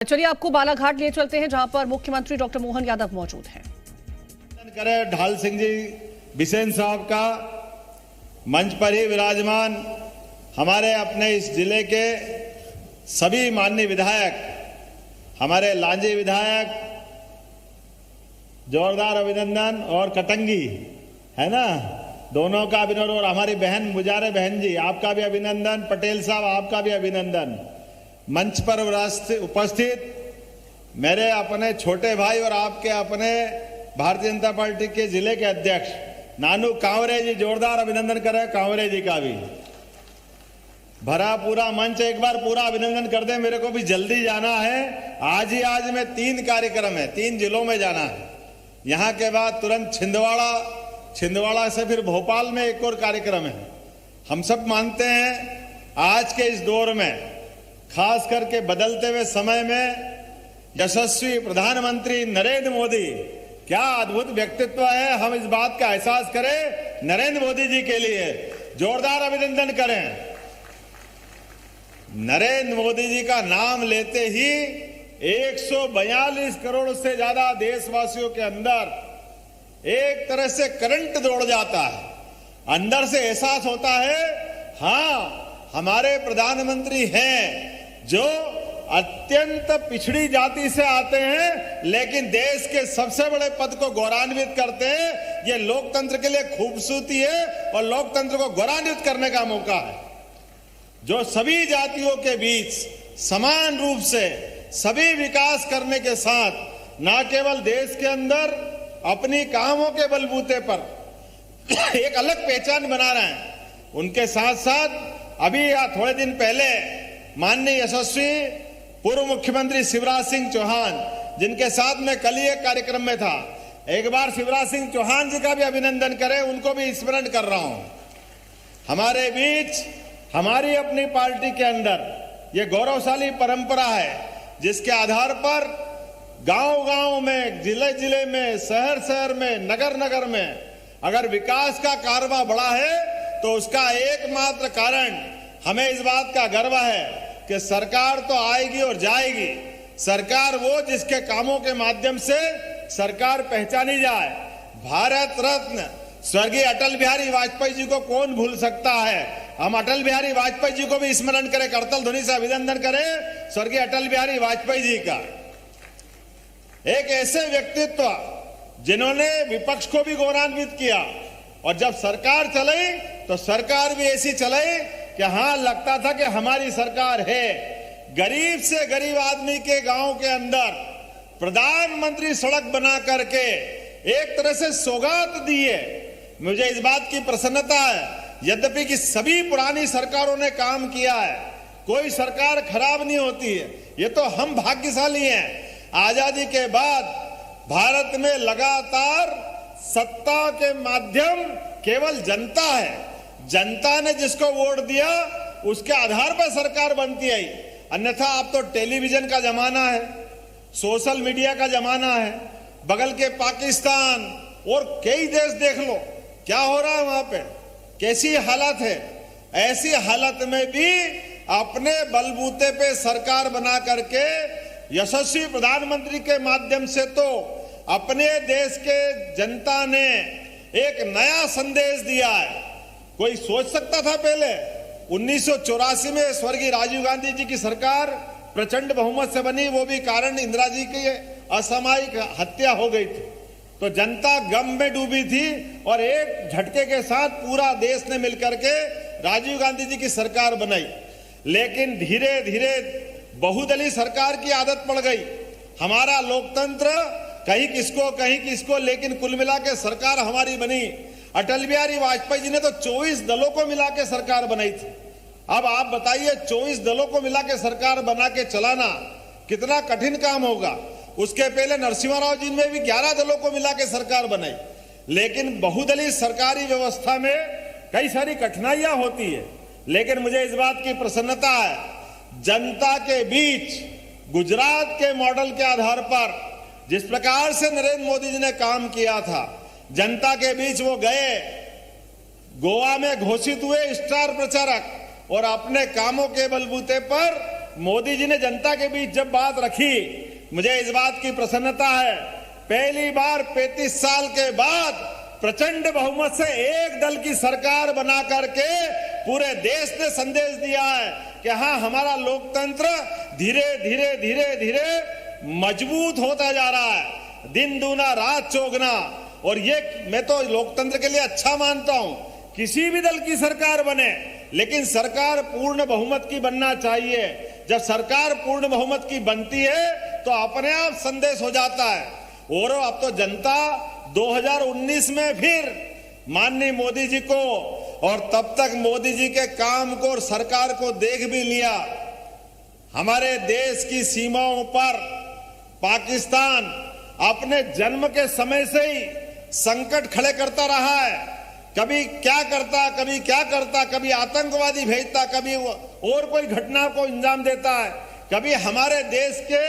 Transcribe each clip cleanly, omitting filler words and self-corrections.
चलिए आपको बालाघाट ले चलते हैं जहां पर मुख्यमंत्री डॉक्टर मोहन यादव मौजूद हैं। करे ढाल सिंह जी बिसेन साहब का मंच पर ही विराजमान हमारे अपने इस जिले के सभी माननीय विधायक, हमारे लांजी विधायक जोरदार अभिनंदन, और कटंगी है ना, दोनों का अभिनंदन, और हमारी बहन मुजारे बहन जी आपका भी अभिनंदन, पटेल साहब आपका भी अभिनंदन। मंच पर उपस्थित मेरे अपने छोटे भाई और आपके अपने भारतीय जनता पार्टी के जिले के अध्यक्ष नानू कांवरे जी, जोरदार अभिनंदन करें कांवरे जी का भी। भरा पूरा मंच, एक बार पूरा अभिनंदन कर दे। मेरे को भी जल्दी जाना है, आज में 3 कार्यक्रम है, 3 जिलों में जाना है। यहाँ के बाद तुरंत छिंदवाड़ा से फिर भोपाल में एक और कार्यक्रम है। हम सब मानते हैं आज के इस दौर में, खास करके बदलते हुए समय में, यशस्वी प्रधानमंत्री नरेंद्र मोदी क्या अद्भुत व्यक्तित्व है। हम इस बात का एहसास करें नरेंद्र मोदी जी के लिए, जोरदार अभिनंदन करें। नरेंद्र मोदी जी का नाम लेते ही 142 करोड़ से ज्यादा देशवासियों के अंदर एक तरह से करंट दौड़ जाता है। अंदर से एहसास होता है, हाँ हमारे प्रधानमंत्री हैं जो अत्यंत पिछड़ी जाति से आते हैं, लेकिन देश के सबसे बड़े पद को गौरवान्वित करते हैं। ये लोकतंत्र के लिए खूबसूरती है और लोकतंत्र को गौरवान्वित करने का मौका है, जो सभी जातियों के बीच समान रूप से सभी विकास करने के साथ न केवल देश के अंदर अपनी कामों के बलबूते पर एक अलग पहचान बना रहे हैं, उनके साथ साथ अभी या थोड़े दिन पहले माननीय यशस्वी पूर्व मुख्यमंत्री शिवराज सिंह चौहान, जिनके साथ में कल ही एक कार्यक्रम में था, एक बार शिवराज सिंह चौहान जी का भी अभिनंदन करें, उनको भी स्मरण कर रहा हूं। हमारे बीच हमारी अपनी पार्टी के अंदर ये गौरवशाली परंपरा है, जिसके आधार पर गांव-गांव में, जिले-जिले में, शहर-शहर में, नगर-नगर में अगर विकास का कारवां बढ़ा है तो उसका एकमात्र कारण हमें इस बात का गर्व है कि सरकार तो आएगी और जाएगी, सरकार वो जिसके कामों के माध्यम से सरकार पहचानी जाए। भारत रत्न स्वर्गीय अटल बिहारी वाजपेयी जी को कौन भूल सकता है। हम अटल बिहारी वाजपेयी जी को भी स्मरण करें, करतल ध्वनि से अभिनंदन करें स्वर्गीय अटल बिहारी वाजपेयी जी का। एक ऐसे व्यक्तित्व जिन्होंने विपक्ष को भी गौरवान्वित किया, और जब सरकार चली तो सरकार भी ऐसी चली कि हाँ लगता था कि हमारी सरकार है। गरीब से गरीब आदमी के गांव के अंदर प्रधानमंत्री सड़क बना करके एक तरह से सौगात दी है। मुझे इस बात की प्रसन्नता है, यद्यपि कि सभी पुरानी सरकारों ने काम किया है, कोई सरकार खराब नहीं होती है, ये तो हम भाग्यशाली हैं। आजादी के बाद भारत में लगातार सत्ता के माध्यम केवल जनता है। जनता ने जिसको वोट दिया उसके आधार पर सरकार बनती आई। अन्यथा अब तो टेलीविजन का जमाना है, सोशल मीडिया का जमाना है, बगल के पाकिस्तान और कई देश देख लो क्या हो रहा है वहां पे, कैसी हालत है। ऐसी हालत में भी अपने बलबूते पे सरकार बना करके यशस्वी प्रधानमंत्री के माध्यम से तो अपने देश के जनता ने एक नया संदेश दिया है। कोई सोच सकता था पहले 1984 में स्वर्गीय राजीव गांधी जी की सरकार प्रचंड बहुमत से बनी, वो भी कारण इंदिरा जी की असामयिक हत्या हो गई थी, तो जनता गम में डूबी थी और एक झटके के साथ पूरा देश ने मिलकर के राजीव गांधी जी की सरकार बनाई। लेकिन धीरे धीरे बहुदलीय सरकार की आदत पड़ गई। हमारा लोकतंत्र कहीं किसको, लेकिन कुल मिला के सरकार हमारी बनी। अटल बिहारी वाजपेयी जी ने तो 24 दलों को मिला के सरकार बनाई थी। अब आप बताइए 24 दलों को मिला के सरकार बना के चलाना कितना कठिन काम होगा। उसके पहले नरसिम्हा राव जी ने भी 11 दलों को मिला के सरकार बनाई। लेकिन बहुदलीय सरकारी व्यवस्था में कई सारी कठिनाइयां होती है, लेकिन मुझे इस बात की प्रसन्नता है, जनता के बीच गुजरात के मॉडल के आधार पर जिस प्रकार से नरेंद्र मोदी जी ने काम किया था, जनता के बीच वो गए, गोवा में घोषित हुए स्टार प्रचारक, और अपने कामों के बलबूते पर मोदी जी ने जनता के बीच जब बात रखी, मुझे इस बात की प्रसन्नता है, पहली बार 35 साल के बाद प्रचंड बहुमत से एक दल की सरकार बना करके पूरे देश ने संदेश दिया है कि हाँ, हमारा लोकतंत्र धीरे धीरे धीरे धीरे मजबूत होता जा रहा है, दिन दूना रात चौगुना। और ये मैं तो लोकतंत्र के लिए अच्छा मानता हूं, किसी भी दल की सरकार बने, लेकिन सरकार पूर्ण बहुमत की बनना चाहिए। जब सरकार पूर्ण बहुमत की बनती है तो अपने आप संदेश हो जाता है। और अब तो जनता 2019 में फिर माननीय मोदी जी को, और तब तक मोदी जी के काम को और सरकार को देख भी लिया। हमारे देश की सीमाओं पर पाकिस्तान अपने जन्म के समय से ही संकट खड़े करता रहा है। कभी क्या करता, कभी क्या करता, कभी आतंकवादी भेजता, कभी और कोई घटना को अंजाम देता है, कभी हमारे देश के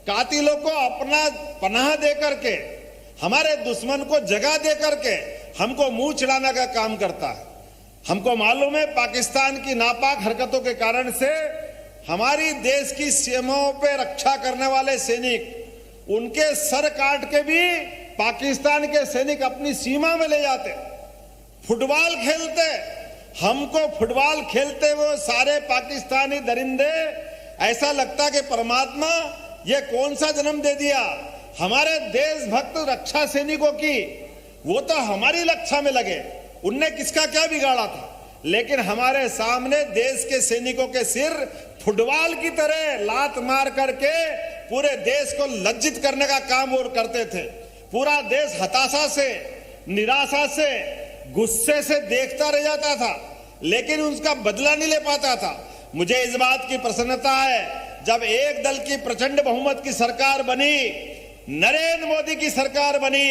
कातिलों को अपना पनाह दे करके, हमारे दुश्मन को जगह दे करके हमको मुंह चिढ़ाने का काम करता है। हमको मालूम है पाकिस्तान की नापाक हरकतों के कारण से हमारी देश की सीमाओं पे रक्षा करने वाले सैनिक, उनके सर काट के भी पाकिस्तान के सैनिक अपनी सीमा में ले जाते। फुटबॉल खेलते, हमको फुटबॉल खेलते वो सारे पाकिस्तानी दरिंदे, ऐसा लगता कि परमात्मा ये कौन सा जन्म दे दिया। हमारे देशभक्त रक्षा सैनिकों की, वो तो हमारी रक्षा में लगे, उनने किसका क्या बिगाड़ा था। लेकिन हमारे सामने देश के सैनिकों के सिर फुटबॉल की तरह लात मार करके पूरे देश को लज्जित करने का काम वो करते थे। पूरा देश हताशा से, निराशा से, गुस्से से देखता रह जाता था, लेकिन उसका बदला नहीं ले पाता था। मुझे इस बात की प्रसन्नता है, जब एक दल की प्रचंड बहुमत की सरकार बनी, नरेंद्र मोदी की सरकार बनी,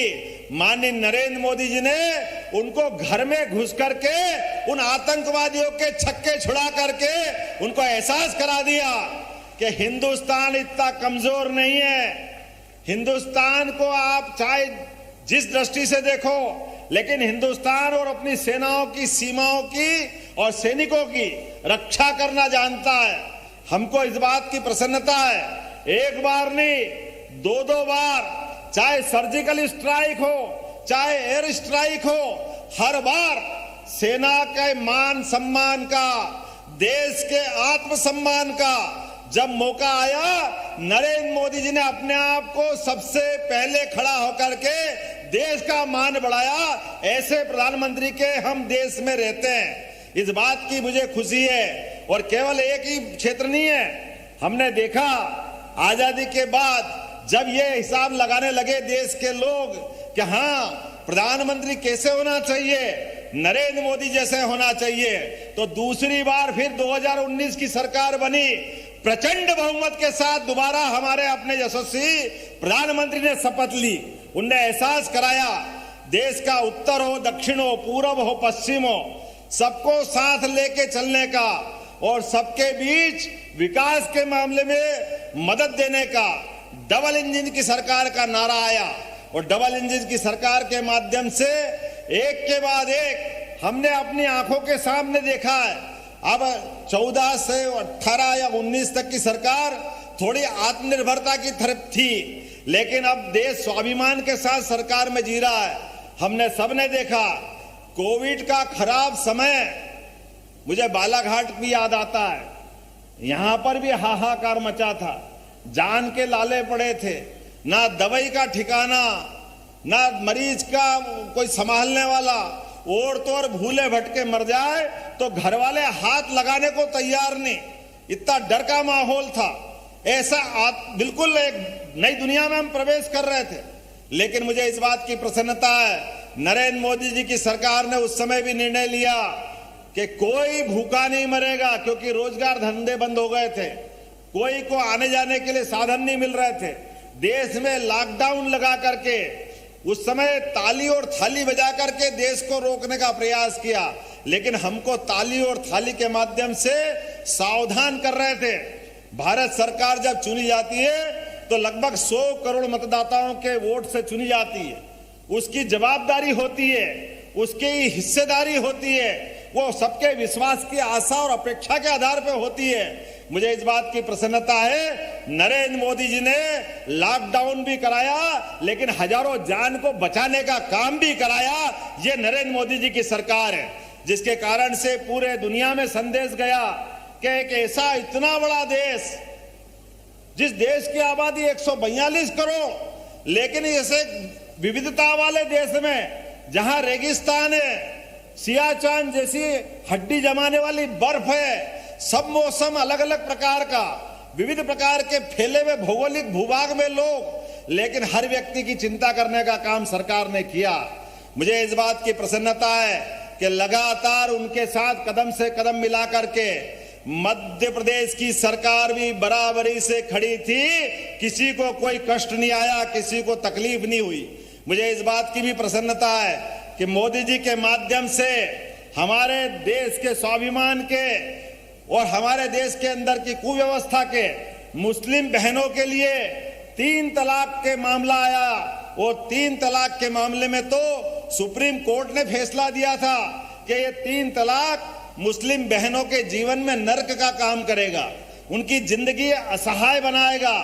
माननीय नरेंद्र मोदी जी ने उनको घर में घुस करके उन आतंकवादियों के छक्के छुड़ा करके उनको एहसास करा दिया कि हिंदुस्तान इतना कमजोर नहीं है। हिंदुस्तान को आप चाहे जिस दृष्टि से देखो, लेकिन हिंदुस्तान और अपनी सेनाओं की, सीमाओं की और सैनिकों की रक्षा करना जानता है। हमको इस बात की प्रसन्नता है, एक बार नहीं, दो बार, चाहे सर्जिकल स्ट्राइक हो, चाहे एयर स्ट्राइक हो, हर बार सेना के मान सम्मान का, देश के आत्मसम्मान का जब मौका आया, नरेंद्र मोदी जी ने अपने आप को सबसे पहले खड़ा होकर के देश का मान बढ़ाया। ऐसे प्रधानमंत्री के हम देश में रहते हैं, इस बात की मुझे खुशी है। और केवल एक ही क्षेत्र नहीं है, हमने देखा आजादी के बाद जब ये हिसाब लगाने लगे देश के लोग कि हाँ, प्रधानमंत्री कैसे होना चाहिए, नरेंद्र मोदी जैसे होना चाहिए, तो दूसरी बार फिर 2019 की सरकार बनी, प्रचंड बहुमत के साथ दोबारा हमारे अपने यशस्वी प्रधानमंत्री ने शपथ ली। उनने एहसास कराया, देश का उत्तर हो, दक्षिण हो, पूरब हो, पश्चिम हो, सबको साथ लेके चलने का और सबके बीच विकास के मामले में मदद देने का डबल इंजन की सरकार का नारा आया। और डबल इंजन की सरकार के माध्यम से एक के बाद एक हमने अपनी आंखों के सामने देखा है। अब 14 से 18 या 19 तक की सरकार थोड़ी आत्मनिर्भरता की तरफ थी, लेकिन अब देश स्वाभिमान के साथ सरकार में जी रहा है। हमने सबने देखा कोविड का खराब समय, मुझे बालाघाट भी याद आता है, यहां पर भी हाहाकार मचा था, जान के लाले पड़े थे, ना दवाई का ठिकाना, ना मरीज का कोई संभालने वाला, और तो और भूले भटके मर जाए तो घर वाले हाथ लगाने को तैयार नहीं, इतना डर का माहौल था। ऐसा बिल्कुल एक नई दुनिया में हम प्रवेश कर रहे थे। लेकिन मुझे इस बात की प्रसन्नता है, नरेंद्र मोदी जी की सरकार ने उस समय भी निर्णय लिया कि कोई भूखा नहीं मरेगा, क्योंकि रोजगार धंधे बंद हो गए थे, कोई को आने जाने के लिए साधन नहीं मिल रहे थे। देश में लॉकडाउन लगा करके उस समय ताली और थाली बजा करके देश को रोकने का प्रयास किया, लेकिन हमको ताली और थाली के माध्यम से सावधान कर रहे थे। भारत सरकार जब चुनी जाती है तो लगभग 100 करोड़ मतदाताओं के वोट से चुनी जाती है, उसकी जवाबदारी होती है, उसकी हिस्सेदारी होती है, वो सबके विश्वास की आशा और अपेक्षा के आधार पर होती है मुझे इस बात की प्रसन्नता है, नरेंद्र मोदी जी ने लॉकडाउन भी कराया, लेकिन हजारों जान को बचाने का काम भी कराया। ये नरेंद्र मोदी जी की सरकार है, जिसके कारण से पूरे दुनिया में संदेश गया कि एक ऐसा इतना बड़ा देश, जिस देश की आबादी 142 करोड़, लेकिन ऐसे विविधता वाले देश में जहां रेगिस्तान है, सियाचिन जैसी हड्डी जमाने वाली बर्फ है, सब मौसम अलग अलग प्रकार का, विविध प्रकार के फैले हुए भौगोलिक भूभाग में लोग, लेकिन हर व्यक्ति की चिंता करने का काम सरकार ने किया। मुझे इस बात की प्रसन्नता है कि लगातार उनके साथ कदम से कदम मिला करके मध्य प्रदेश की सरकार भी बराबरी से खड़ी थी। किसी को कोई कष्ट नहीं आया, किसी को तकलीफ नहीं हुई। मुझे इस बात की भी प्रसन्नता है कि मोदी जी के माध्यम से हमारे देश के स्वाभिमान के और हमारे देश के अंदर की कुव्यवस्था के मुस्लिम बहनों के लिए 3 तलाक के मामला आया। और 3 तलाक के मामले में तो सुप्रीम कोर्ट ने फैसला दिया था कि ये 3 तलाक मुस्लिम बहनों के जीवन में नर्क का काम करेगा, उनकी जिंदगी असहाय बनाएगा।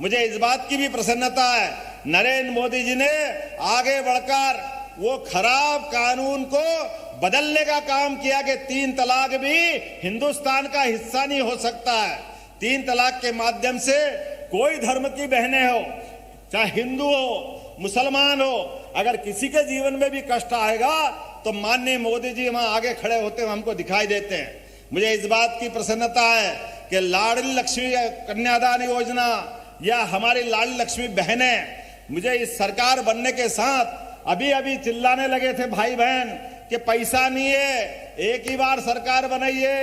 मुझे इस बात की भी प्रसन्नता है, नरेंद्र मोदी जी ने आगे बढ़कर वो खराब कानून को बदलने का काम किया कि 3 तलाक भी हिंदुस्तान का हिस्सा नहीं हो सकता है। 3 तलाक के माध्यम से कोई धर्म की बहनें हो, चाहे हिंदू हो, मुसलमान हो, अगर किसी के जीवन में भी कष्ट आएगा तो माननीय मोदी जी वहां आगे खड़े होते हुए हमको दिखाई देते हैं। मुझे इस बात की प्रसन्नता है कि लाडली लक्ष्मी कन्यादान योजना या हमारी लाडली लक्ष्मी बहनें, मुझे इस सरकार बनने के साथ अभी अभी चिल्लाने लगे थे भाई बहन कि पैसा नहीं है, एक ही बार सरकार बनाइए,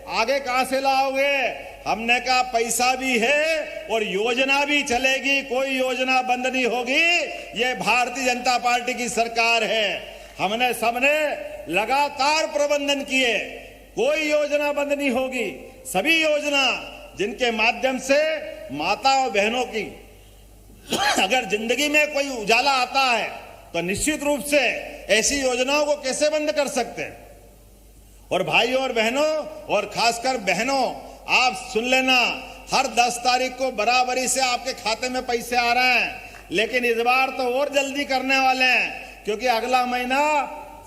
आगे कहां से लाओगे। हमने कहा पैसा भी है और योजना भी चलेगी, कोई योजना बंद नहीं होगी। ये भारतीय जनता पार्टी की सरकार है। हमने सबने लगातार प्रबंधन किए, कोई योजना बंद नहीं होगी। सभी योजना जिनके माध्यम से माता और बहनों की अगर जिंदगी में कोई उजाला आता है तो निश्चित रूप से ऐसी योजनाओं को कैसे बंद कर सकते हैं। और भाइयों और बहनों, और खासकर बहनों, आप सुन लेना, हर 10 तारीख को बराबरी से आपके खाते में पैसे आ रहे हैं, लेकिन इस बार तो और जल्दी करने वाले हैं, क्योंकि अगला महीना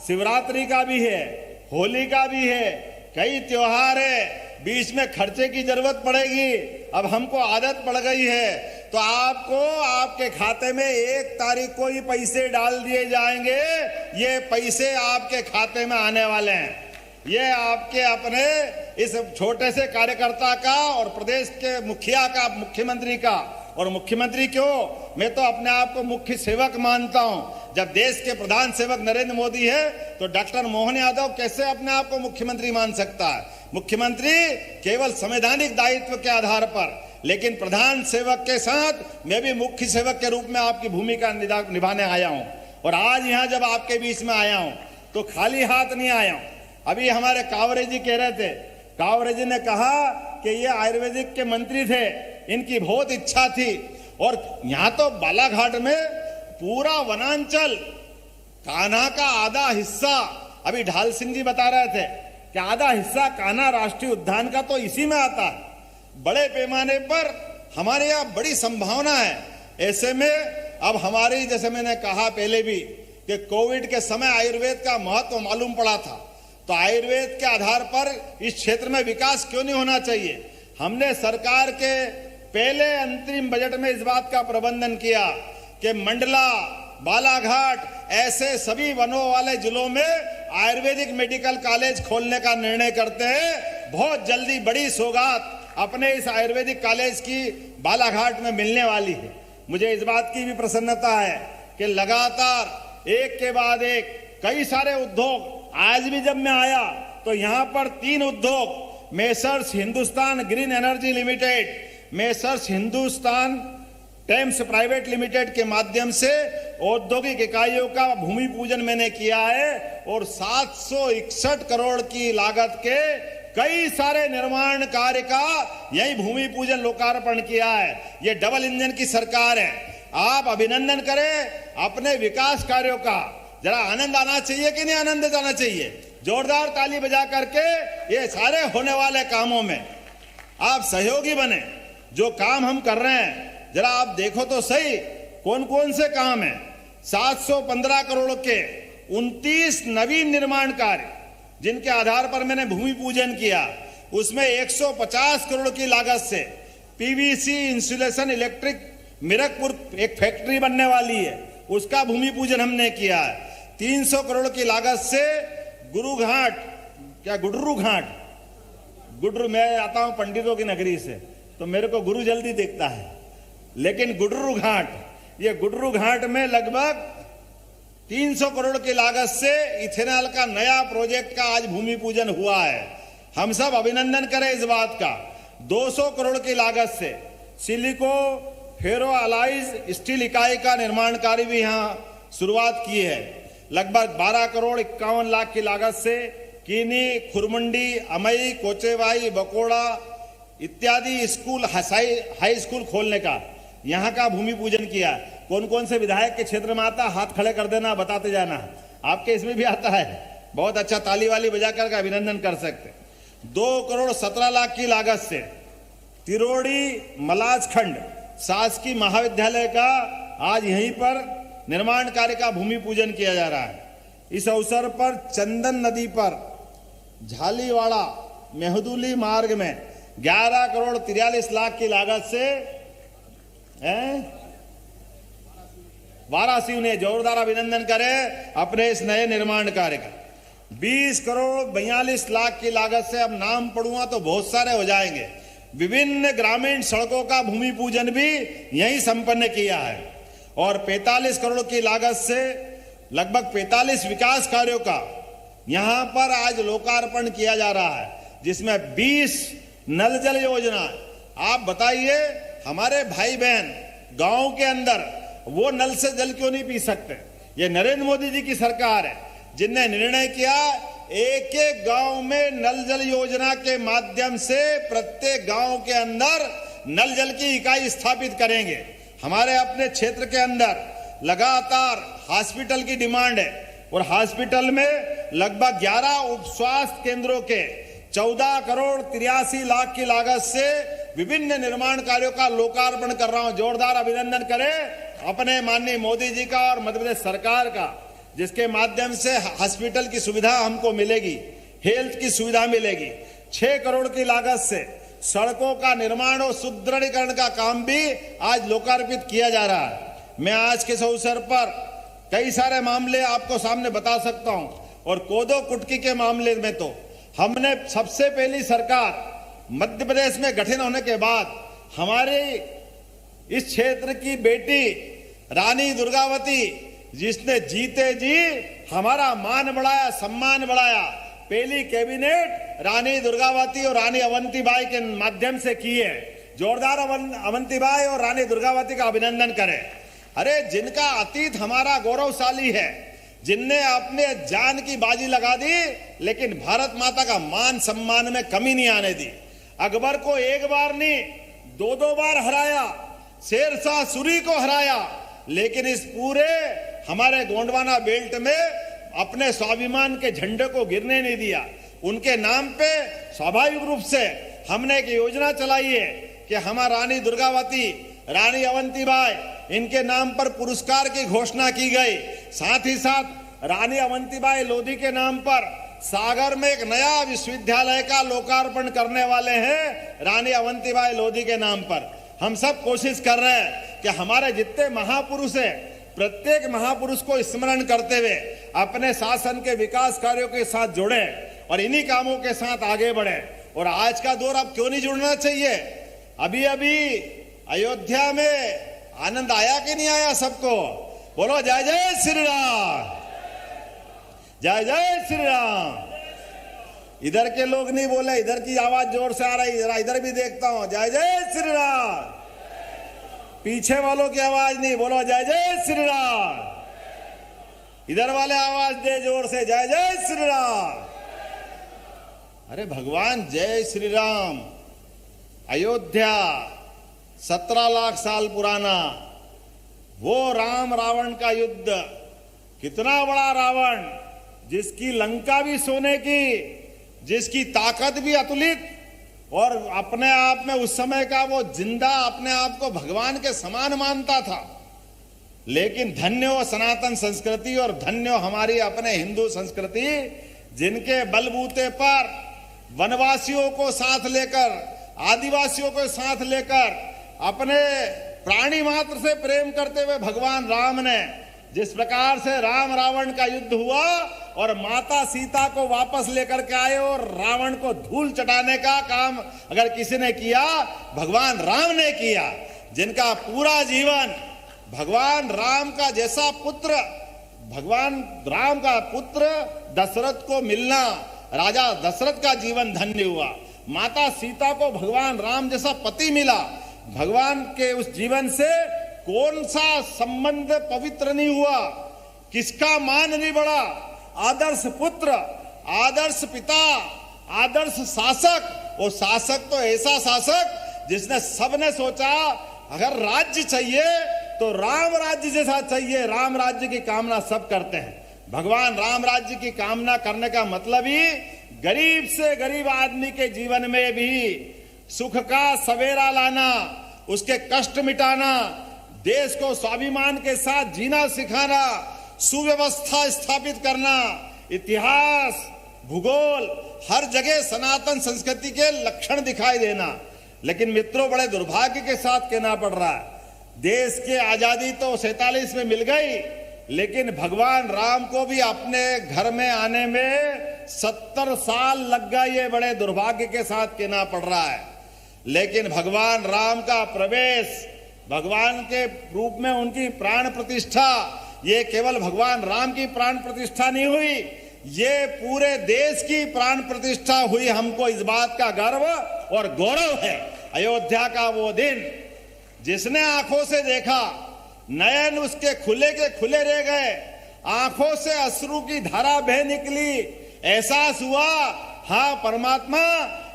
शिवरात्रि का भी है, होली का भी है, कई त्योहार है, बीच में खर्चे की जरूरत पड़ेगी। अब हमको आदत पड़ गई है, तो आपको आपके खाते में 1 तारीख को ही पैसे डाल दिए जाएंगे। ये पैसे आपके खाते में आने वाले हैं। ये आपके अपने इस छोटे से कार्यकर्ता का और प्रदेश के मुखिया का, मुख्यमंत्री का, और मुख्यमंत्री क्यों, मैं तो अपने आप को मुख्य सेवक मानता हूं। जब देश के प्रधान सेवक नरेंद्र मोदी है तो डॉक्टर मोहन यादव कैसे अपने आप को मुख्यमंत्री मान सकता है। मुख्यमंत्री केवल संवैधानिक दायित्व के आधार पर, लेकिन प्रधान सेवक के साथ मैं भी मुख्य सेवक के रूप में आपकी भूमिका निभाने आया हूं। और आज यहां जब आपके बीच में आया हूं तो खाली हाथ नहीं आया हूं। अभी हमारे कावरे जी कह रहे थे, कावरे जी ने कहा कि ये आयुर्वेदिक के मंत्री थे, इनकी बहुत इच्छा थी। और यहां तो बालाघाट में पूरा वनांचल, कान्हा का आधा हिस्सा, अभी ढाल सिंह जी बता रहे थे कि आधा हिस्सा कान्हा राष्ट्रीय उद्यान का तो इसी में आता है। बड़े पैमाने पर हमारे यहाँ बड़ी संभावना है। ऐसे में अब हमारी, जैसे मैंने कहा पहले भी कि कोविड के समय आयुर्वेद का महत्व मालूम पड़ा था, तो आयुर्वेद के आधार पर इस क्षेत्र में विकास क्यों नहीं होना चाहिए। हमने सरकार के पहले अंतरिम बजट में इस बात का प्रबंधन किया कि मंडला, बालाघाट ऐसे सभी वनों वाले जिलों में आयुर्वेदिक मेडिकल कॉलेज खोलने का निर्णय करते हैं। बहुत जल्दी बड़ी सौगात अपने इस आयुर्वेदिक कॉलेज की बालाघाट में मिलने वाली है। मुझे इस बात की भी प्रसन्नता है कि लगातार एक के बाद एक कई सारे उद्योग, आज भी जब मैं आया तो यहाँ पर 3 उद्योग, Messrs Hindustan Green Energy Limited, Messrs Hindustan टेम्स प्राइवेट लिमिटेड के माध्यम से औद्योगिक इकाइयों का भूमि पूजन मैंने किया है। और 761 करोड़ की लागत के कई सारे निर्माण कार्य का यही भूमि पूजन लोकार्पण किया है। ये डबल इंजन की सरकार है। आप अभिनंदन करें अपने विकास कार्यों का। जरा आनंद आना चाहिए कि नहीं आनंद आना चाहिए। जोरदार ताली बजा करके ये सारे होने वाले कामों में आप सहयोगी बने। जो काम हम कर रहे हैं जरा आप देखो तो सही, कौन कौन से काम हैं। 715 करोड़ के 29 नवीन निर्माण कार्य जिनके आधार पर मैंने भूमि पूजन किया, उसमें 150 करोड़ की लागत से पीवीसी इंसुलेशन इलेक्ट्रिक मीरकपुर एक फैक्ट्री बनने वाली है, उसका भूमि पूजन हमने किया है। 300 करोड़ की लागत से गुरु घाट, क्या गुडरू घाट, गुडरू, मैं आता हूं पंडितों की नगरी से तो मेरे को गुरु जल्दी दिखता है, लेकिन गुडरू घाट, ये गुडरू घाट में लगभग 300 करोड़ की लागत से इथेनॉल का नया प्रोजेक्ट का आज भूमि पूजन हुआ है। हम सब अभिनंदन करें इस बात का। 200 करोड़ की लागत से सिलिको फेरो अलाइज स्टील इकाई का निर्माण कार्य भी यहाँ शुरुआत की है। लगभग 12 करोड़ 51 लाख की लागत से कीनी, खुरमंडी, अमई, कोचेवाई, बकोड़ा इत्यादि स्कूल, हाई स्कूल खोलने का यहाँ का भूमि पूजन किया। कौन कौन से विधायक के क्षेत्र में आता, हाथ खड़े कर देना, बताते जाना। आपके इसमें भी आता है, बहुत अच्छा, ताली वाली बजाकर का अभिनंदन कर सकते। 2 करोड़ 17 लाख की लागत से तिरोड़ी मलाज खंड शासकीय महाविद्यालय का आज यहीं पर निर्माण कार्य का भूमि पूजन किया जा रहा है। इस अवसर पर चंदन नदी पर झालीवाड़ा मेहदुली मार्ग में 11 करोड़ 43 लाख की लागत से वाराणसी ने जोरदार अभिनंदन करें अपने इस नए निर्माण कार्य का। 20 करोड़ 42 लाख की लागत से, अब नाम पढ़ूंगा तो बहुत सारे हो जाएंगे, विभिन्न ग्रामीण सड़कों का भूमि पूजन भी यहीं संपन्न किया है। और 45 करोड़ की लागत से लगभग 45 विकास कार्यों का यहां पर आज लोकार्पण किया जा रहा है, जिसमें 20 नल जल योजना। आप बताइए, हमारे भाई बहन गांव के अंदर वो नल से जल क्यों नहीं पी सकते? ये नरेंद्र मोदी जी की सरकार है जिनने निर्णय किया एक एक गांव में नल जल योजना के माध्यम से प्रत्येक गांव के अंदर नल जल की इकाई स्थापित करेंगे। हमारे अपने क्षेत्र के अंदर लगातार हॉस्पिटल की डिमांड है और हॉस्पिटल में लगभग 11 उप स्वास्थ्य केंद्रों के 14 करोड़ 83 लाख की लागत से विभिन्न निर्माण कार्यों का लोकार्पण कर रहा हूं। जोरदार अभिनंदन करें अपने माननीय मोदी जी का और मध्य प्रदेश सरकार का, जिसके माध्यम से हॉस्पिटल की सुविधा हमको मिलेगी, हेल्थ की सुविधा मिलेगी। 6 करोड़ की लागत से सड़कों का निर्माण और सुदृढ़ीकरण का काम भी आज लोकार्पित किया जा रहा है। मैं आज के इस अवसर पर कई सारे मामले आपको सामने बता सकता हूं। और कोदो कुटकी के मामले में तो हमने सबसे पहली सरकार मध्य प्रदेश में गठन होने के बाद हमारे इस क्षेत्र की बेटी रानी दुर्गावती, जिसने जीते जी हमारा मान बढ़ाया, सम्मान बढ़ाया, पहली कैबिनेट रानी दुर्गावती और रानी अवंतीबाई के माध्यम से की है। जोरदार अवंतीबाई और रानी दुर्गावती का अभिनंदन करें। अरे जिनका अतीत हमारा गौरवशाली है, जिनने अपने जान की बाजी लगा दी लेकिन भारत माता का मान सम्मान में कमी नहीं आने दी। अकबर को एक बार नहीं 2-2 बार हराया, शेरशाह सूरी को हराया, लेकिन इस पूरे हमारे गोंडवाना बेल्ट में अपने स्वाभिमान के झंडे को गिरने नहीं दिया। उनके नाम पे स्वाभाविक रूप से हमने एक योजना चलाई है कि हमारा रानी दुर्गावती, रानी अवंतीबाई, इनके नाम पर पुरस्कार की घोषणा की गई। साथ ही साथ रानी अवंतीबाई लोधी के नाम पर सागर में एक नया विश्वविद्यालय का लोकार्पण करने वाले हैं, रानी अवंतीबाई लोधी के नाम पर। हम सब कोशिश कर रहे हैं कि हमारे जितने महापुरुष हैं, प्रत्येक महापुरुष को स्मरण करते हुए अपने शासन के विकास कार्यों के साथ जुड़े और इन्हीं कामों के साथ आगे बढ़े। और आज का दौर अब क्यों नहीं जुड़ना चाहिए? अभी अभी अयोध्या में आनंद आया कि नहीं आया सबको? बोलो जय जय श्री राम, जय जय श्री राम। इधर के लोग नहीं बोले, इधर की आवाज जोर से आ रही है, इधर भी देखता हूं, जय जय श्री राम। पीछे वालों की आवाज नहीं, बोलो जय जय श्री राम। इधर वाले आवाज दे जोर से, जय जय श्री राम। अरे भगवान जय श्री राम। अयोध्या 17 लाख साल पुराना वो राम रावण का युद्ध, कितना बड़ा रावण, जिसकी लंका भी सोने की, जिसकी ताकत भी अतुलित और अपने आप में उस समय का वो जिंदा अपने आप को भगवान के समान मानता था। लेकिन धन्य हो सनातन संस्कृति और धन्य हो हमारी अपने हिंदू संस्कृति, जिनके बलबूते पर वनवासियों को साथ लेकर, आदिवासियों को साथ लेकर, अपने प्राणी मात्र से प्रेम करते हुए भगवान राम ने जिस प्रकार से राम रावण का युद्ध हुआ और माता सीता को वापस लेकर के आए और रावण को धूल चटाने का काम अगर किसी ने किया, भगवान राम ने किया। जिनका पूरा जीवन भगवान राम का जैसा पुत्र, भगवान राम का पुत्र दशरथ को मिलना, राजा दशरथ का जीवन धन्य हुआ। माता सीता को भगवान राम जैसा पति मिला। भगवान के उस जीवन से कौन सा संबंध पवित्र नहीं हुआ, किसका मान नहीं बढ़ा। आदर्श पुत्र, आदर्श पिता, आदर्श शासक। वो शासक तो ऐसा शासक जिसने सबने सोचा अगर राज्य चाहिए तो राम राज्य जैसा चाहिए। राम राज्य की कामना सब करते हैं। भगवान राम राज्य की कामना करने का मतलब ही गरीब से गरीब आदमी के जीवन में भी सुख का सवेरा लाना, उसके कष्ट मिटाना, देश को स्वाभिमान के साथ जीना सिखाना, सुव्यवस्था स्थापित करना, इतिहास, भूगोल, हर जगह सनातन संस्कृति के लक्षण दिखाई देना। लेकिन मित्रों, बड़े दुर्भाग्य के साथ कहना पड़ रहा है, देश की आजादी तो 47 में मिल गई, लेकिन भगवान राम को भी अपने घर में आने में 70 साल लग गए। ये बड़े दुर्भाग्य के साथ कहना पड़ रहा है। लेकिन भगवान राम का प्रवेश, भगवान के रूप में उनकी प्राण प्रतिष्ठा, ये केवल भगवान राम की प्राण प्रतिष्ठा नहीं हुई, ये पूरे देश की प्राण प्रतिष्ठा हुई। हमको इस बात का गर्व और गौरव है। अयोध्या का वो दिन जिसने आंखों से देखा, नयन उसके खुले के खुले रह गए, आंखों से अश्रु की धारा बह निकली, एहसास हुआ हाँ परमात्मा,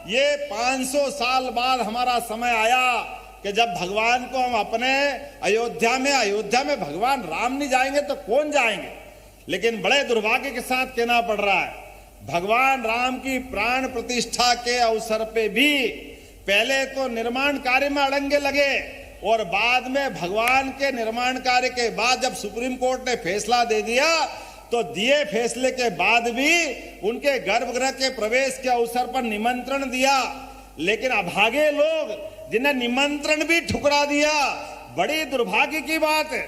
ये 500 साल बाद हमारा समय आया कि जब भगवान को हम अपने अयोध्या में भगवान राम नहीं जाएंगे तो कौन जाएंगे। लेकिन बड़े दुर्भाग्य के साथ कहना पड़ रहा है, भगवान राम की प्राण प्रतिष्ठा के अवसर पे भी पहले तो निर्माण कार्य में अड़ंगे लगे और बाद में भगवान के निर्माण कार्य के बाद जब सुप्रीम कोर्ट ने फैसला दे दिया तो दिए फैसले के बाद भी उनके गर्भगृह के प्रवेश के अवसर पर निमंत्रण दिया। लेकिन अभागे लोग जिन्हें निमंत्रण भी ठुकरा दिया, बड़ी दुर्भाग्य की बात है।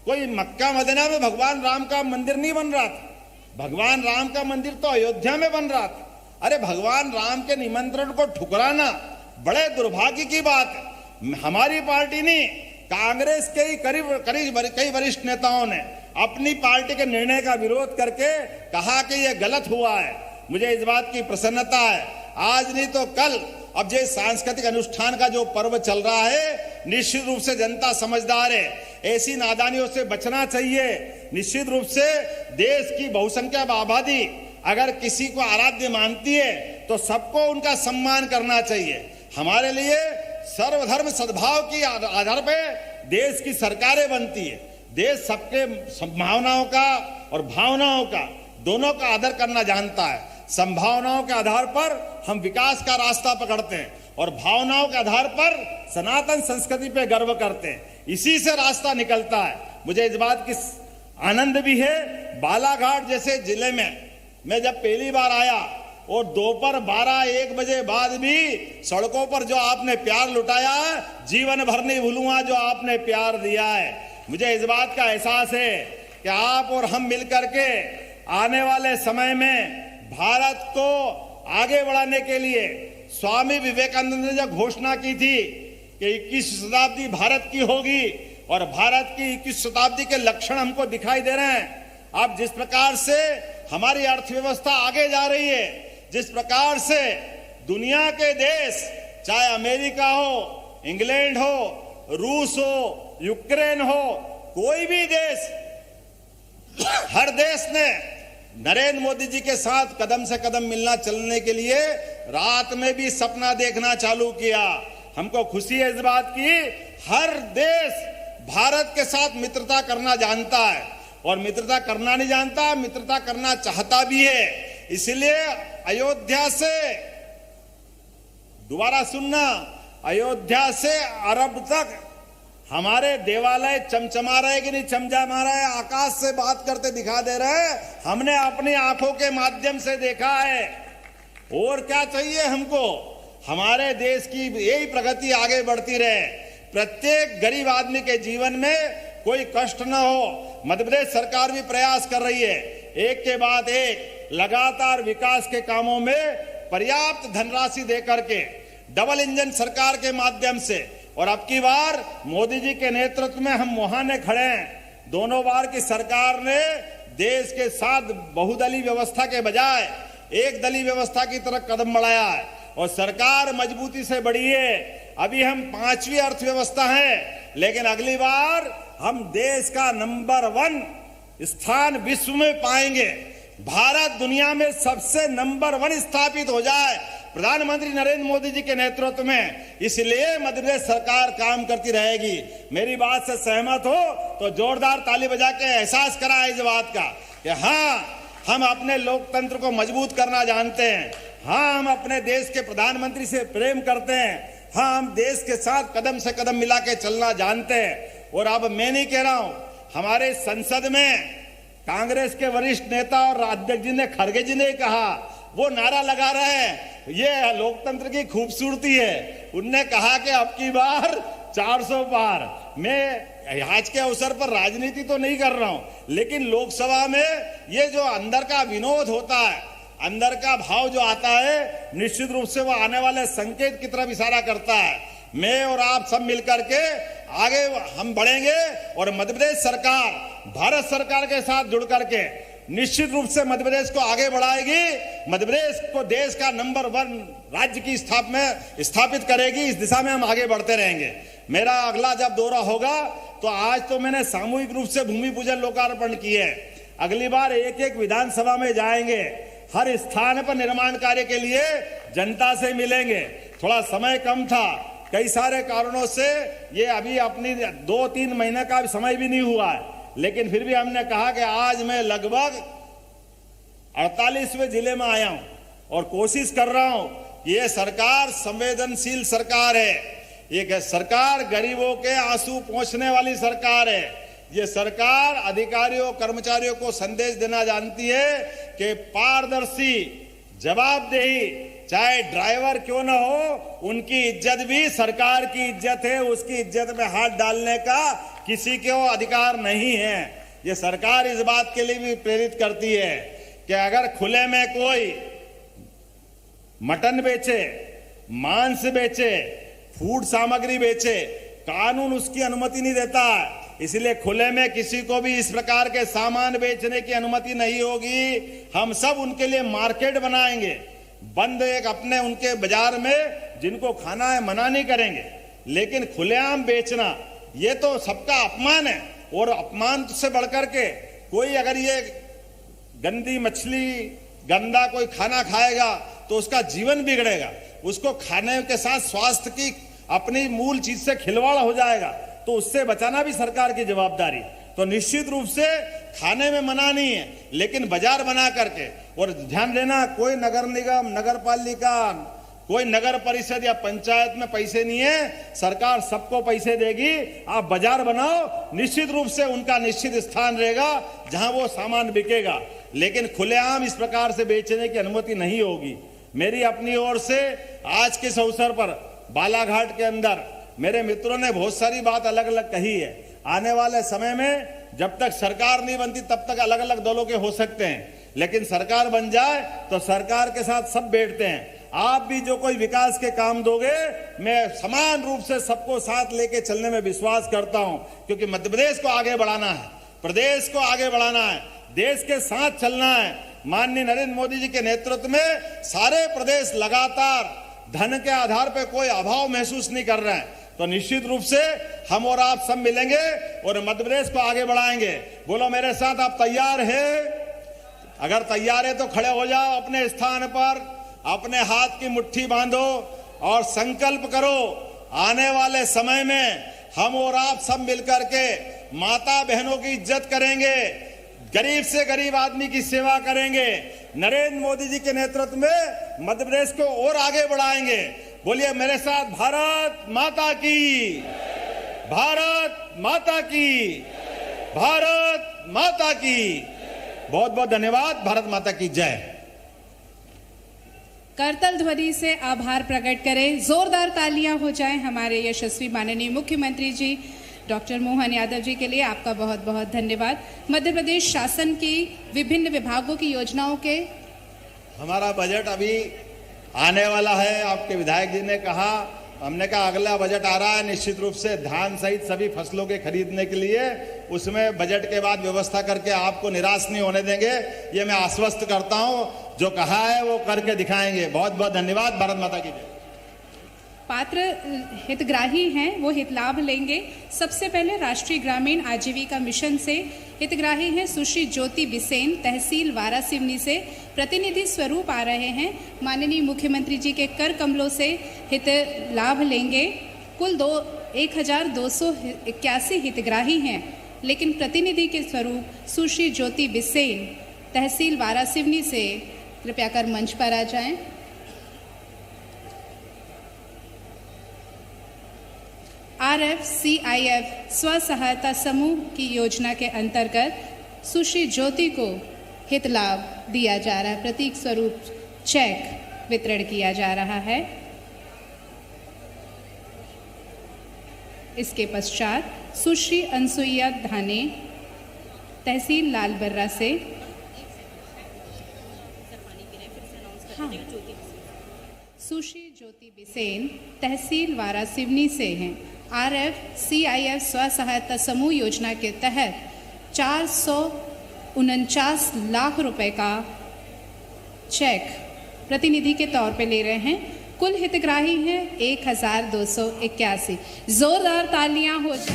कोई मक्का मदीना में भगवान राम का मंदिर नहीं बन रहा था, भगवान राम का मंदिर तो अयोध्या में बन रहा था। अरे भगवान राम के निमंत्रण को ठुकराना बड़े दुर्भाग्य की बात है। हमारी पार्टी ने, कांग्रेस के ही कई वरिष्ठ नेताओं ने अपनी पार्टी के निर्णय का विरोध करके कहा कि यह गलत हुआ है। मुझे इस बात की प्रसन्नता है, आज नहीं तो कल अब ये सांस्कृतिक अनुष्ठान का जो पर्व चल रहा है, निश्चित रूप से जनता समझदार है, ऐसी नादानियों से बचना चाहिए। निश्चित रूप से देश की बहुसंख्यक आबादी अगर किसी को आराध्य मानती है तो सबको उनका सम्मान करना चाहिए। हमारे लिए सर्वधर्म सद्भाव की आधार पे देश की सरकारें बनती है। देश सबके संभावनाओं का और भावनाओं का दोनों का आदर करना जानता है। संभावनाओं के आधार पर हम विकास का रास्ता पकड़ते हैं और भावनाओं के आधार पर सनातन संस्कृति पे गर्व करते हैं। इसी से रास्ता निकलता है। मुझे इस बात की आनंद भी है, बालाघाट जैसे जिले में मैं जब पहली बार आया और दोपहर 12-1 बजे बाद भी सड़कों पर जो आपने प्यार लुटाया, जीवन भर नहीं भूलूंगा जो आपने प्यार दिया है। मुझे इस बात का एहसास है कि आप और हम मिलकर के आने वाले समय में भारत को आगे बढ़ाने के लिए, स्वामी विवेकानंद ने जब घोषणा की थी कि 21वीं शताब्दी भारत की होगी और भारत की 21वीं शताब्दी के लक्षण हमको दिखाई दे रहे हैं। अब जिस प्रकार से हमारी अर्थव्यवस्था आगे जा रही है, जिस प्रकार से दुनिया के देश, चाहे अमेरिका हो, इंग्लैंड हो, रूस हो, यूक्रेन हो, कोई भी देश, हर देश ने नरेंद्र मोदी जी के साथ कदम से कदम मिलना चलने के लिए रात में भी सपना देखना चालू किया। हमको खुशी है इस बात की, हर देश भारत के साथ मित्रता करना जानता है और मित्रता करना नहीं जानता, मित्रता करना चाहता भी है। इसलिए अयोध्या से दोबारा सुनना, अयोध्या से अरब तक हमारे देवालय चमचमा रहे कि नहीं चमचमा रहे, आकाश से बात करते दिखा दे रहे, हमने अपनी आंखों के माध्यम से देखा है। और क्या चाहिए हमको? हमारे देश की यही प्रगति आगे बढ़ती रहे, प्रत्येक गरीब आदमी के जीवन में कोई कष्ट न हो। मध्य प्रदेश सरकार भी प्रयास कर रही है, एक के बाद एक लगातार विकास के कामों में पर्याप्त धनराशि देकर के डबल इंजन सरकार के माध्यम से, और अब की बार मोदी जी के नेतृत्व में हम मुहाने खड़े हैं। दोनों बार की सरकार ने देश के साथ बहुदलीय व्यवस्था के बजाय एक दलीय व्यवस्था की तरफ कदम बढ़ाया है और सरकार मजबूती से बढ़ी है। अभी हम 5वीं अर्थव्यवस्था है, लेकिन अगली बार हम देश का नंबर 1 स्थान विश्व में पाएंगे। भारत दुनिया में सबसे नंबर 1 स्थापित हो जाए प्रधानमंत्री नरेंद्र मोदी जी के नेतृत्व में। इसलिए मध्य प्रदेश सरकार काम करती रहेगी। मेरी बात से सहमत हो तो जोरदार ताली बजा के एहसास कराए इस बात का कि हाँ, हम अपने लोकतंत्र को मजबूत करना जानते हैं। हाँ, हम अपने देश के प्रधानमंत्री से प्रेम करते हैं। हाँ, हम देश के साथ कदम से कदम मिला के चलना जानते हैं। और अब मैं नहीं कह रहा हूं, हमारे संसद में कांग्रेस के वरिष्ठ नेता और अध्यक्ष जी ने, खड़गे जी ने कहा, वो नारा लगा रहे हैं, ये लोकतंत्र की खूबसूरती है। उनने कहा कि अब की बार 400 पार। मैं आज के अवसर पर राजनीति तो नहीं कर रहा हूं, लेकिन लोकसभा में ये जो अंदर का विनोद होता है, अंदर का भाव जो आता है, निश्चित रूप से वो आने वाले संकेत की तरफ इशारा करता है। मैं और आप सब मिलकर के आगे हम बढ़ेंगे और मध्य प्रदेश सरकार भारत सरकार के साथ जुड़ करके निश्चित रूप से मध्य प्रदेश को आगे बढ़ाएगी। मध्य प्रदेश को देश का नंबर 1 राज्य की स्थापित करेगी। इस दिशा में हम आगे बढ़ते रहेंगे। मेरा अगला जब दौरा होगा तो आज तो मैंने सामूहिक रूप से भूमि पूजन लोकार्पण किए, अगली बार एक एक विधानसभा में जाएंगे, हर स्थान पर निर्माण कार्य के लिए जनता से मिलेंगे। थोड़ा समय कम था, कई सारे कारणों से ये अभी अपनी 2-3 महीने का समय भी नहीं हुआ है, लेकिन फिर भी हमने कहा कि आज मैं लगभग 48वें जिले में आया हूं और कोशिश कर रहा हूं कि ये सरकार संवेदनशील सरकार है। ये सरकार गरीबों के आंसू पोंछने वाली सरकार है। ये सरकार अधिकारियों कर्मचारियों को संदेश देना जानती है कि पारदर्शी जवाबदेही, चाहे ड्राइवर क्यों ना हो, उनकी इज्जत भी सरकार की इज्जत है। उसकी इज्जत में हाथ डालने का किसी को अधिकार नहीं है। ये सरकार इस बात के लिए भी प्रेरित करती है कि अगर खुले में कोई मटन बेचे, मांस बेचे, फूड सामग्री बेचे, कानून उसकी अनुमति नहीं देता। इसलिए खुले में किसी को भी इस प्रकार के सामान बेचने की अनुमति नहीं होगी। हम सब उनके लिए मार्केट बनाएंगे, बंद एक अपने उनके बाजार में, जिनको खाना है मना नहीं करेंगे, लेकिन खुलेआम बेचना ये तो सबका अपमान है। और अपमान से बढ़कर के कोई अगर ये गंदी मछली, गंदा कोई खाना खाएगा तो उसका जीवन बिगड़ेगा, उसको खाने के साथ स्वास्थ्य की अपनी मूल चीज से खिलवाड़ हो जाएगा, तो उससे बचाना भी सरकार की जवाबदारी। तो निश्चित रूप से खाने में मना नहीं है, लेकिन बाजार बना करके, और ध्यान देना कोई नगर निगम, नगर पालिका, कोई नगर परिषद या पंचायत में पैसे नहीं है, सरकार सबको पैसे देगी। आप बाजार बनाओ, निश्चित रूप से उनका निश्चित स्थान रहेगा जहां वो सामान बिकेगा, लेकिन खुलेआम इस प्रकार से बेचने की अनुमति नहीं होगी। मेरी अपनी ओर से आज के इस अवसर पर बालाघाट के अंदर मेरे मित्रों ने बहुत सारी बात अलग अलग कही है। आने वाले समय में जब तक सरकार नहीं बनती तब तक अलग अलग दलों के हो सकते हैं, लेकिन सरकार बन जाए तो सरकार के साथ सब बैठते हैं। आप भी जो कोई विकास के काम दोगे, मैं समान रूप से सबको साथ लेके चलने में विश्वास करता हूं, क्योंकि मध्य प्रदेश को आगे बढ़ाना है, प्रदेश को आगे बढ़ाना है, देश के साथ चलना है। माननीय नरेंद्र मोदी जी के नेतृत्व में सारे प्रदेश लगातार धन के आधार पर कोई अभाव महसूस नहीं कर रहे हैं। तो निश्चित रूप से हम और आप सब मिलेंगे और मध्य प्रदेश को आगे बढ़ाएंगे। बोलो मेरे साथ, आप तैयार हैं? अगर तैयार है तो खड़े हो जाओ अपने स्थान पर, अपने हाथ की मुट्ठी बांधो और संकल्प करो, आने वाले समय में हम और आप सब मिलकर के माता बहनों की इज्जत करेंगे, गरीब से गरीब आदमी की सेवा करेंगे। नरेंद्र मोदी जी के नेतृत्व में मध्य प्रदेश को और आगे बढ़ाएंगे। बोलिए मेरे साथ, भारत माता की, भारत माता की, भारत माता की। बहुत बहुत धन्यवाद। भारत माता की जय। करतल ध्वनि से आभार प्रकट करें, जोरदार तालियां हो जाएं हमारे यशस्वी माननीय मुख्यमंत्री जी डॉक्टर मोहन यादव जी के लिए। आपका बहुत बहुत धन्यवाद। मध्य प्रदेश शासन की विभिन्न विभागों की योजनाओं के हमारा बजट अभी आने वाला है। आपके विधायक जी ने कहा, हमने कहा अगला बजट आ रहा है निश्चित रूप से धान सहित सभी फसलों के खरीदने के लिए, उसमें बजट के बाद व्यवस्था करके आपको निराश नहीं होने देंगे, ये मैं आश्वस्त करता हूं। जो कहा है वो करके दिखाएंगे। बहुत बहुत धन्यवाद। भारत माता की जय। पात्र हितग्राही हैं वो हित लाभ लेंगे। सबसे पहले राष्ट्रीय ग्रामीण आजीविका मिशन से हितग्राही हैं सुश्री ज्योति बिसेन, तहसील वारासिवनी से प्रतिनिधि स्वरूप आ रहे हैं। माननीय मुख्यमंत्री जी के कर कमलों से हित लाभ लेंगे। कुल 1281 हितग्राही हैं, लेकिन प्रतिनिधि के स्वरूप सुश्री ज्योति बिसेन, तहसील वारासिवनी से कृपया कर मंच पर आ जाएं। RFCIF स्व सहायता समूह की योजना के अंतर्गत सुश्री ज्योति को हित लाभ दिया जा रहा है। प्रतीक स्वरूप चेक वितरण किया जा रहा है। इसके पश्चात सुश्री अनसुईया धाने, तहसील लालबर्रा से सुश्री ज्योति बिसेन, तहसील वारासिवनी से हैं। RFCIF स्व सहायता समूह योजना के तहत 449 लाख रुपए का चेक प्रतिनिधि के तौर पे ले रहे हैं। कुल हितग्राही हैं 1281। जोरदार तालियां हो जाए।